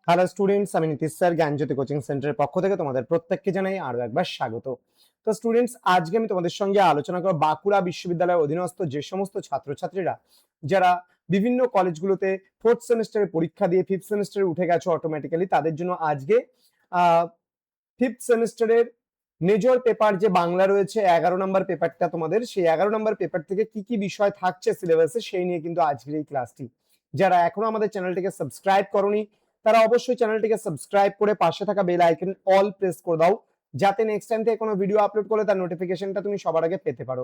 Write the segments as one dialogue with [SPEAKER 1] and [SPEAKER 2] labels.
[SPEAKER 1] Hello students, আমি Nitish sir জ্ঞানজ্যোতি coaching সেন্টারের পক্ষ থেকে তোমাদের প্রত্যেককে জানাই আরো একবার স্বাগত। তো স্টুডেন্টস, আজকে আমি তোমাদের সঙ্গে আলোচনা করব বাঁকুড়া বিশ্ববিদ্যালয়ের অধীনস্থ যে সমস্ত ছাত্রছাত্রীরা যারা বিভিন্ন কলেজগুলোতে ফোর্থ সেমিস্টারে পরীক্ষা দিয়ে ফিফথ সেমিস্টারে উঠে গেছে অটোমেটিক্যালি, তাদের জন্য আজকে ফিফথ সেমিস্টারের মেজর পেপার যে বাংলা রয়েছে 11 নম্বর পেপারটা, তোমাদের সেই 11 নম্বর পেপার থেকে কি কি বিষয় থাকছে সিলেবাসে সেই নিয়ে কিন্তু আজকের এই ক্লাসটি। যারা এখনো আমাদের চ্যানেলটিকে সাবস্ক্রাইব করনি তারা অবশ্যই চ্যানেলটিকে সাবস্ক্রাইব করে পাশে থাকা বেল আইকন অল প্রেস করে দাও, যাতে নেক্সট টাইম থেকে কোনো ভিডিও আপলোড করলে তার নোটিফিকেশনটা তুমি সবার আগে পেতে পারো।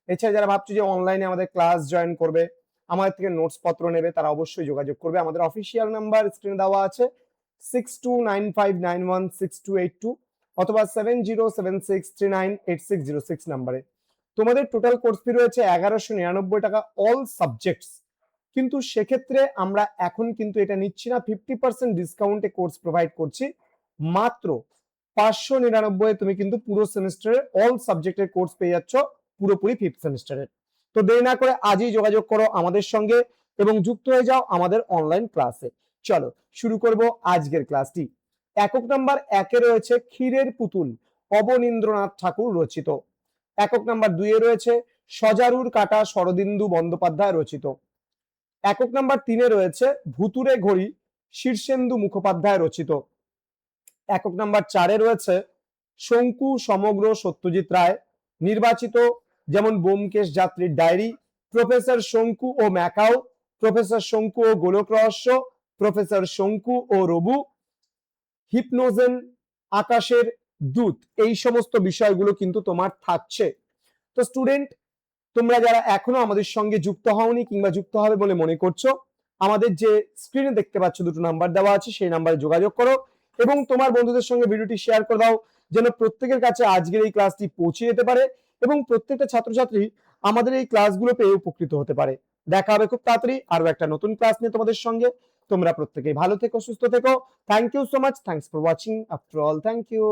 [SPEAKER 1] এছাড়া যারা ভাবছো যে অনলাইনে আমাদের ক্লাস জয়েন করবে, আমাদের থেকে নোটস পত্র নেবে, তারা অবশ্যই যোগাযোগ করবে। আমাদের অফিসিয়াল নাম্বার স্ক্রিনে দেওয়া আছে 6295916282 অথবা 7076398606 নাম্বারে। তোমাদের টোটাল কোর্স ফি রয়েছে 1199 টাকা অল সাবজেক্টস, কিন্তু সেক্ষেত্রে আমরা এখন কিন্তু এটা নিচ্ছি না, 50% ডিসকাউন্টে কোর্স প্রোভাইড করছি। মাত্র 599 তুমি কিন্তু পুরো সেমিস্টারের অল সাবজেক্টের কোর্স পেয়ে যাচ্ছ পুরোপুরি ফিফথ সেমিস্টারের। তো দেরি না করে আজই যোগাযোগ করো আমাদের সঙ্গে এবং যুক্ত হয়ে যাও আমাদের অনলাইন ক্লাসে। চলো শুরু করব আজকের ক্লাসটি। একক নাম্বার 1-এ রয়েছে ক্ষীরের পুতুল, অবনীন্দ্রনাথ ঠাকুর রচিত। একক নাম্বার 2-এ রয়েছে সজারুর কাটা, শরদিন্দু বন্দ্যোপাধ্যায় রচিত। একক নাম্বার 3-এ রয়েছে ভুতুরে ঘড়ি, শীর্ষেন্দু মুখোপাধ্যায় রচিত। একক নাম্বার 4-এ রয়েছে শঙ্কু সমগ্র, সত্যজিৎ রায় নির্বাচিত, যেমন ব্যোমকেশ যাত্রীর ডায়েরি, প্রফেসর শঙ্কু ও ম্যাকাও, প্রফেসর শঙ্কু ও গোলক রহস্য, প্রফেসর শঙ্কু ও রবু, হিপনোজেন, আকাশের দূত, এই সমস্ত বিষয়গুলো কিন্তু তোমার থাকছে। তো স্টুডেন্ট, তোমরা যারা এখনো আমাদের সঙ্গে যুক্ত হওনি কিংবা যুক্ত হবে বলে মনে করছো, আমাদের যে স্ক্রিনে দেখতে পাচ্ছ দুটো নাম্বার দেওয়া আছে, সেই নাম্বারে যোগাযোগ করো এবং তোমার বন্ধুদের সঙ্গে ভিডিওটি শেয়ার করে দাও, যেন প্রত্যেকের কাছে আজকের এই ক্লাসটি পৌঁছে যেতে পারে এবং প্রত্যেকটা ছাত্রছাত্রী আমাদের এই ক্লাসগুলো পেয়ে উপকৃত হতে পারে। দেখা হবে খুব তাড়াতাড়ি আরো একটা নতুন ক্লাস নিয়ে তোমাদের সঙ্গে। তোমরা প্রত্যেকেই ভালো থেকো, সুস্থ থেকো। Thank you so much, thanks for watching after all, thank you.